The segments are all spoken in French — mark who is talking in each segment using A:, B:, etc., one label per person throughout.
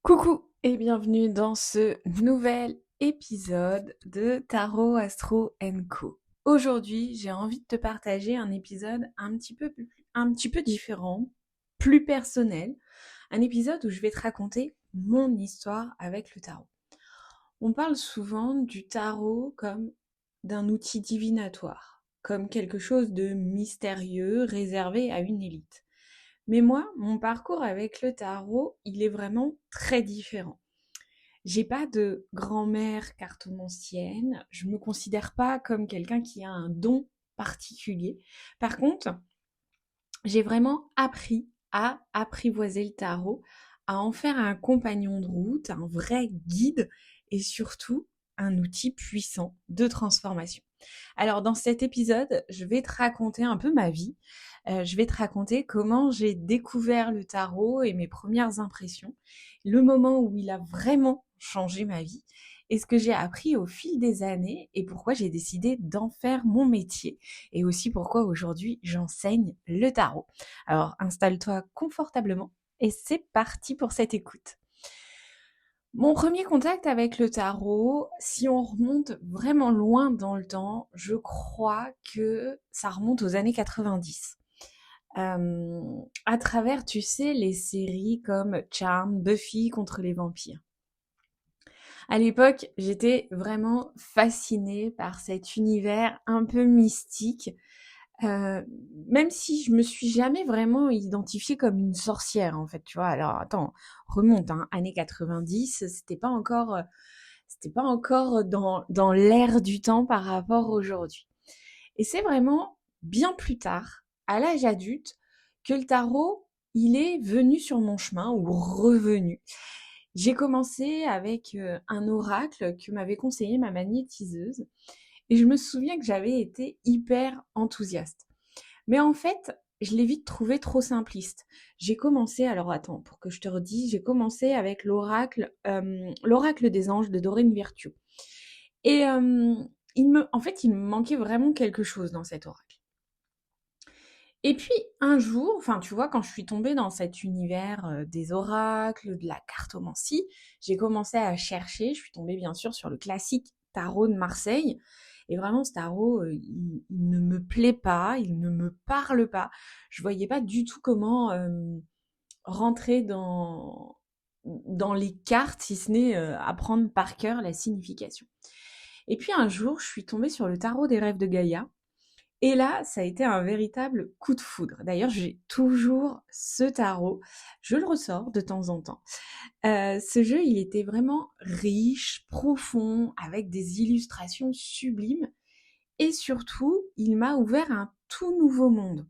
A: Coucou et bienvenue dans ce nouvel épisode de Tarot Astro Co. Aujourd'hui, j'ai envie de te partager un épisode un petit peu différent, plus personnel, un épisode où je vais te raconter mon histoire avec le tarot. On parle souvent du tarot comme d'un outil divinatoire, comme quelque chose de mystérieux réservé à une élite. Mais moi, mon parcours avec le tarot, il est vraiment très différent. J'ai pas de grand-mère cartomancienne, je me considère pas comme quelqu'un qui a un don particulier. Par contre, j'ai vraiment appris à apprivoiser le tarot, à en faire un compagnon de route, un vrai guide et surtout un outil puissant de transformation. Alors dans cet épisode, je vais te raconter un peu ma vie. Je vais te raconter comment j'ai découvert le tarot et mes premières impressions, le moment où il a vraiment changé ma vie et ce que j'ai appris au fil des années et pourquoi j'ai décidé d'en faire mon métier et aussi pourquoi aujourd'hui j'enseigne le tarot. Alors installe-toi confortablement et c'est parti pour cette écoute. Mon premier contact avec le tarot, si on remonte vraiment loin dans le temps, je crois que ça remonte aux années 90. À travers, tu sais, les séries comme Charmed, Buffy contre les vampires. À l'époque, j'étais vraiment fascinée par cet univers un peu mystique, euh, même si je me suis jamais vraiment identifiée comme une sorcière, en fait, tu vois. Alors, attends, remonte, hein, années 90, c'était pas encore dans l'air du temps par rapport aujourd'hui. Et c'est vraiment bien plus tard, à l'âge adulte, que le tarot, il est venu sur mon chemin ou revenu. J'ai commencé avec un oracle que m'avait conseillé ma magnétiseuse et je me souviens que j'avais été hyper enthousiaste. Mais en fait, je l'ai vite trouvé trop simpliste. J'ai commencé, alors attends, pour que je te redise, j'ai commencé avec l'oracle des anges de Doreen Virtue. Et en fait, il me manquait vraiment quelque chose dans cet oracle. Et puis un jour, enfin tu vois, quand je suis tombée dans cet univers des oracles, de la cartomancie, j'ai commencé à chercher. Je suis tombée bien sûr sur le classique tarot de Marseille. Et vraiment, ce tarot, il ne me plaît pas, il ne me parle pas. Je voyais pas du tout comment rentrer dans les cartes, si ce n'est apprendre par cœur la signification. Et puis un jour, je suis tombée sur le tarot des rêves de Gaïa. Et là, ça a été un véritable coup de foudre. D'ailleurs, j'ai toujours ce tarot. Je le ressors de temps en temps. Ce jeu, il était vraiment riche, profond, avec des illustrations sublimes. Et surtout, il m'a ouvert un tout nouveau monde.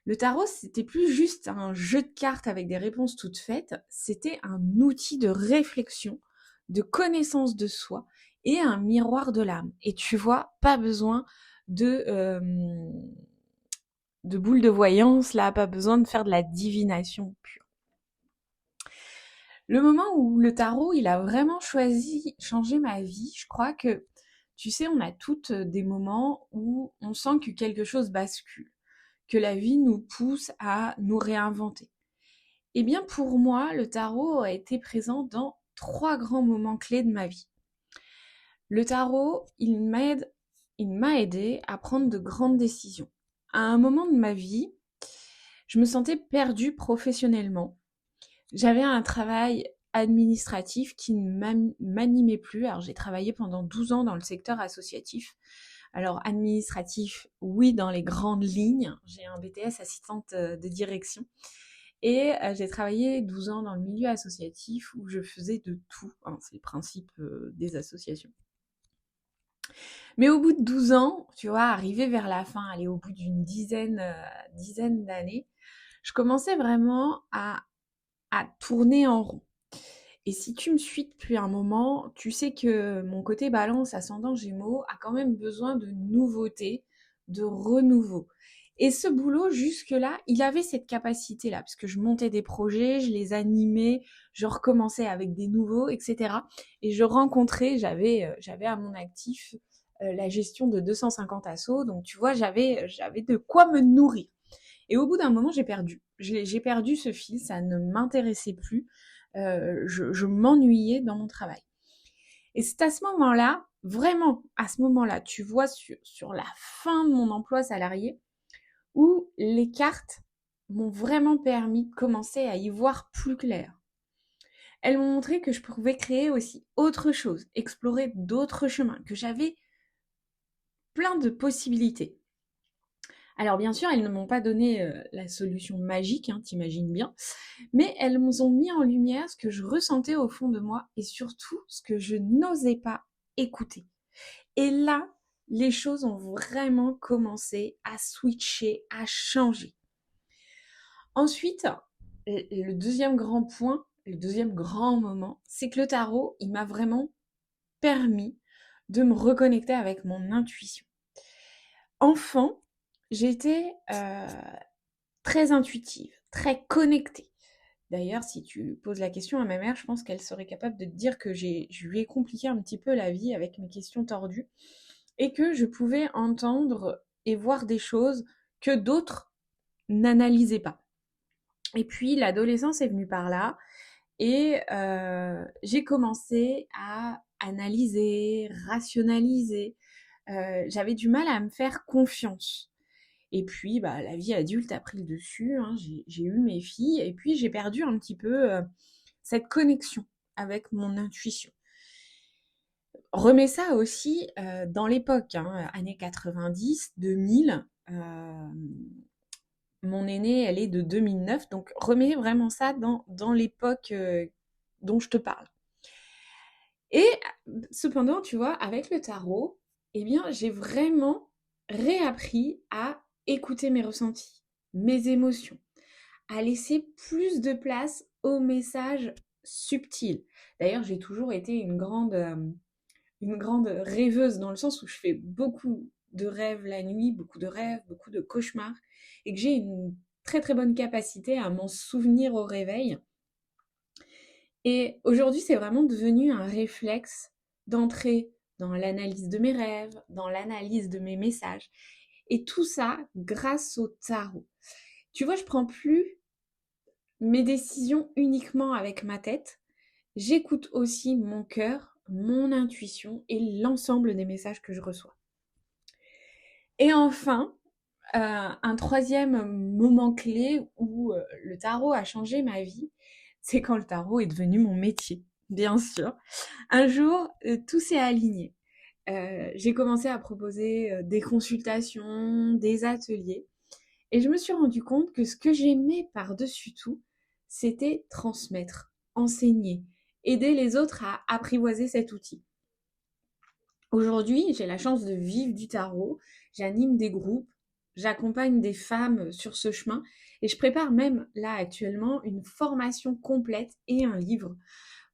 A: Le tarot, c'était plus juste un jeu de cartes avec des réponses toutes faites. C'était un outil de réflexion, de connaissance de soi et un miroir de l'âme. Et tu vois, pas besoin de, euh, de boule de voyance, là, pas besoin de faire de la divination pure. Le moment où le tarot, il a vraiment choisi changer ma vie, je crois que, tu sais, on a toutes des moments où on sent que quelque chose bascule, que la vie nous pousse à nous réinventer. Eh bien, pour moi, le tarot a été présent dans trois grands moments clés de ma vie. Le tarot, il m'a aidé à prendre de grandes décisions. À un moment de ma vie, je me sentais perdue professionnellement. J'avais un travail administratif qui ne m'animait plus. Alors, j'ai travaillé pendant 12 ans dans le secteur associatif. Alors, administratif, oui, dans les grandes lignes. J'ai un BTS assistante de direction. Et j'ai travaillé 12 ans dans le milieu associatif où je faisais de tout. Hein, c'est le principe des associations. Mais au bout de 12 ans, tu vois, arrivé vers la fin, aller au bout d'une dizaine d'années, je commençais vraiment à tourner en rond. Et si tu me suis depuis un moment, tu sais que mon côté balance ascendant Gémeaux a quand même besoin de nouveautés, de renouveau. Et ce boulot, jusque-là, il avait cette capacité-là, parce que je montais des projets, je les animais, je recommençais avec des nouveaux, etc. Et je rencontrais, j'avais à mon actif la gestion de 250 assos, donc tu vois, j'avais de quoi me nourrir. Et au bout d'un moment, j'ai perdu ce fil, ça ne m'intéressait plus. je m'ennuyais dans mon travail. Et c'est à ce moment-là, vraiment à ce moment-là, tu vois sur la fin de mon emploi salarié, où les cartes m'ont vraiment permis de commencer à y voir plus clair. Elles m'ont montré que je pouvais créer aussi autre chose, explorer d'autres chemins, que j'avais plein de possibilités. Alors bien sûr, elles ne m'ont pas donné la solution magique, hein, t'imagines bien, mais elles m'ont mis en lumière ce que je ressentais au fond de moi et surtout ce que je n'osais pas écouter. Et là, les choses ont vraiment commencé à switcher, à changer. Ensuite, le deuxième grand point, le deuxième grand moment, c'est que le tarot, il m'a vraiment permis de me reconnecter avec mon intuition. Enfant, j'étais très intuitive, très connectée. D'ailleurs, si tu poses la question à ma mère, je pense qu'elle serait capable de te dire que je lui ai compliqué un petit peu la vie avec mes questions tordues et que je pouvais entendre et voir des choses que d'autres n'analysaient pas. Et puis l'adolescence est venue par là et j'ai commencé à analyser, rationaliser. J'avais du mal à me faire confiance. Et puis, bah, la vie adulte a pris le dessus, hein. J'ai eu mes filles et puis j'ai perdu un petit peu cette connexion avec mon intuition. Remets ça aussi dans l'époque, hein, années 90, 2000. Mon aînée, elle est de 2009, donc remets vraiment ça dans l'époque dont je te parle. Et cependant, tu vois, avec le tarot, eh bien, j'ai vraiment réappris à écouter mes ressentis, mes émotions, à laisser plus de place aux messages subtils. D'ailleurs, j'ai toujours été une grande rêveuse dans le sens où je fais beaucoup de rêves la nuit, beaucoup de rêves, beaucoup de cauchemars, et que j'ai une très très bonne capacité à m'en souvenir au réveil. Et aujourd'hui, c'est vraiment devenu un réflexe d'entrer dans l'analyse de mes rêves, dans l'analyse de mes messages. Et tout ça grâce au tarot. Tu vois, je prends plus mes décisions uniquement avec ma tête. J'écoute aussi mon cœur, mon intuition et l'ensemble des messages que je reçois. Et enfin, un troisième moment clé où le tarot a changé ma vie, c'est quand le tarot est devenu mon métier, bien sûr. Un jour, tout s'est aligné. J'ai commencé à proposer des consultations, des ateliers, et je me suis rendu compte que ce que j'aimais par-dessus tout, c'était transmettre, enseigner, aider les autres à apprivoiser cet outil. Aujourd'hui, j'ai la chance de vivre du tarot, j'anime des groupes, j'accompagne des femmes sur ce chemin et je prépare même là actuellement une formation complète et un livre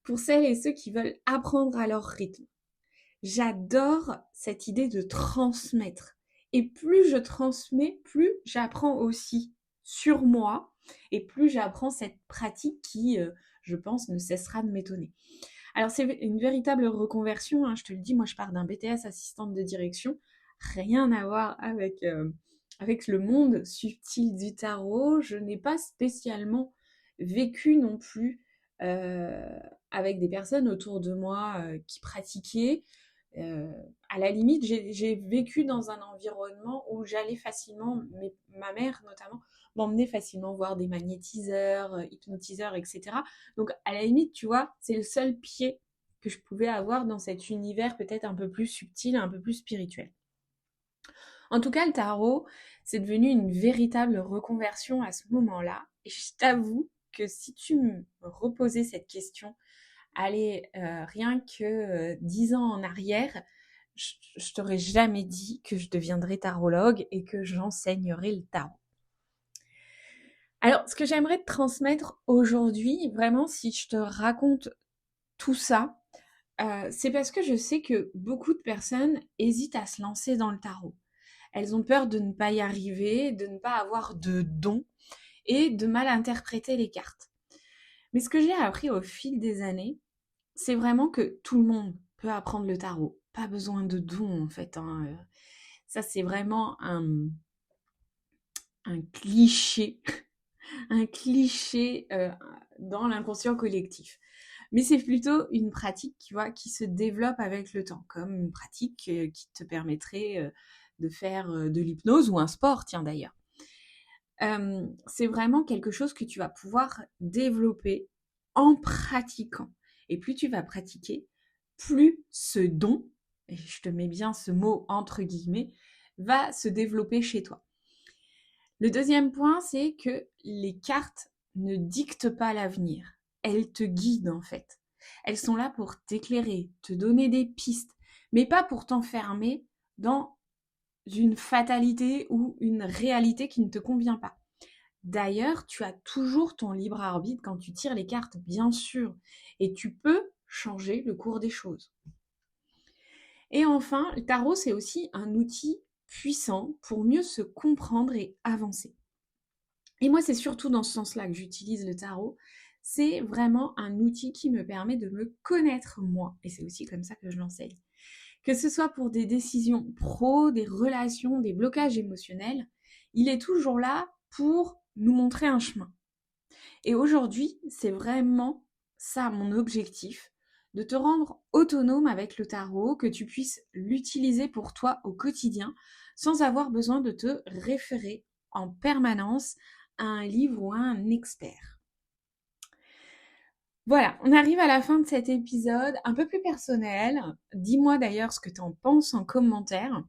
A: pour celles et ceux qui veulent apprendre à leur rythme. J'adore cette idée de transmettre. Et plus je transmets, plus j'apprends aussi sur moi et plus j'apprends cette pratique qui, je pense, ne cessera de m'étonner. Alors c'est une véritable reconversion, hein, je te le dis, moi je pars d'un BTS assistante de direction, rien à voir avec le monde subtil du tarot. Je n'ai pas spécialement vécu non plus avec des personnes autour de moi qui pratiquaient. À la limite, j'ai vécu dans un environnement où j'allais facilement, ma mère notamment, m'emmenait facilement voir des magnétiseurs, hypnotiseurs, etc. Donc à la limite, tu vois, c'est le seul pied que je pouvais avoir dans cet univers peut-être un peu plus subtil, un peu plus spirituel. En tout cas, le tarot, c'est devenu une véritable reconversion à ce moment-là. Et je t'avoue que si tu me reposais cette question, allez, rien que 10 ans en arrière, je t'aurais jamais dit que je deviendrais tarologue et que j'enseignerais le tarot. Alors, ce que j'aimerais te transmettre aujourd'hui, vraiment, si je te raconte tout ça, c'est parce que je sais que beaucoup de personnes hésitent à se lancer dans le tarot. Elles ont peur de ne pas y arriver, de ne pas avoir de don et de mal interpréter les cartes. Mais ce que j'ai appris au fil des années, c'est vraiment que tout le monde peut apprendre le tarot. Pas besoin de don, en fait, hein. Ça, c'est vraiment un cliché un cliché dans l'inconscient collectif. Mais c'est plutôt une pratique, tu vois, qui se développe avec le temps, comme une pratique qui te permettrait de faire de l'hypnose ou un sport, tiens d'ailleurs. C'est vraiment quelque chose que tu vas pouvoir développer en pratiquant. Et plus tu vas pratiquer, plus ce don, et je te mets bien ce mot entre guillemets, va se développer chez toi. Le deuxième point, c'est que les cartes ne dictent pas l'avenir. Elles te guident en fait. Elles sont là pour t'éclairer, te donner des pistes, mais pas pour t'enfermer dans une fatalité ou une réalité qui ne te convient pas. D'ailleurs, tu as toujours ton libre arbitre quand tu tires les cartes, bien sûr, et tu peux changer le cours des choses. Et enfin, le tarot, c'est aussi un outil puissant pour mieux se comprendre et avancer. Et moi, c'est surtout dans ce sens-là que j'utilise le tarot. C'est vraiment un outil qui me permet de me connaître moi. Et c'est aussi comme ça que je l'enseigne. Que ce soit pour des décisions pro, des relations, des blocages émotionnels, il est toujours là pour nous montrer un chemin. Et aujourd'hui, c'est vraiment ça mon objectif, de te rendre autonome avec le tarot, que tu puisses l'utiliser pour toi au quotidien sans avoir besoin de te référer en permanence à un livre ou à un expert. Voilà, on arrive à la fin de cet épisode un peu plus personnel. Dis-moi d'ailleurs ce que tu en penses en commentaire.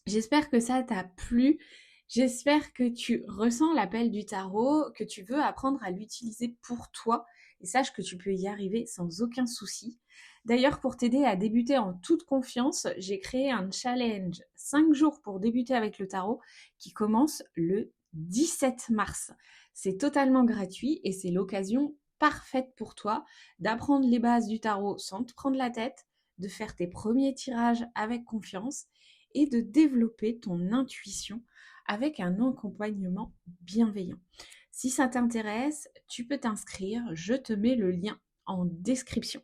A: J'espère que ça t'a plu. J'espère que tu ressens l'appel du tarot, que tu veux apprendre à l'utiliser pour toi. Et sache que tu peux y arriver sans aucun souci. D'ailleurs, pour t'aider à débuter en toute confiance, j'ai créé un challenge 5 jours pour débuter avec le tarot qui commence le 17 mars. C'est totalement gratuit et c'est l'occasion parfaite pour toi d'apprendre les bases du tarot sans te prendre la tête, de faire tes premiers tirages avec confiance et de développer ton intuition avec un accompagnement bienveillant. Si ça t'intéresse, tu peux t'inscrire, je te mets le lien en description.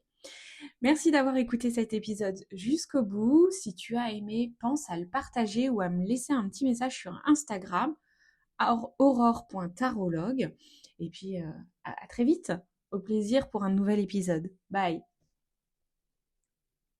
A: Merci d'avoir écouté cet épisode jusqu'au bout. Si tu as aimé, pense à le partager ou à me laisser un petit message sur Instagram, aurore.tarologue. Et puis à très vite, au plaisir pour un nouvel épisode. Bye.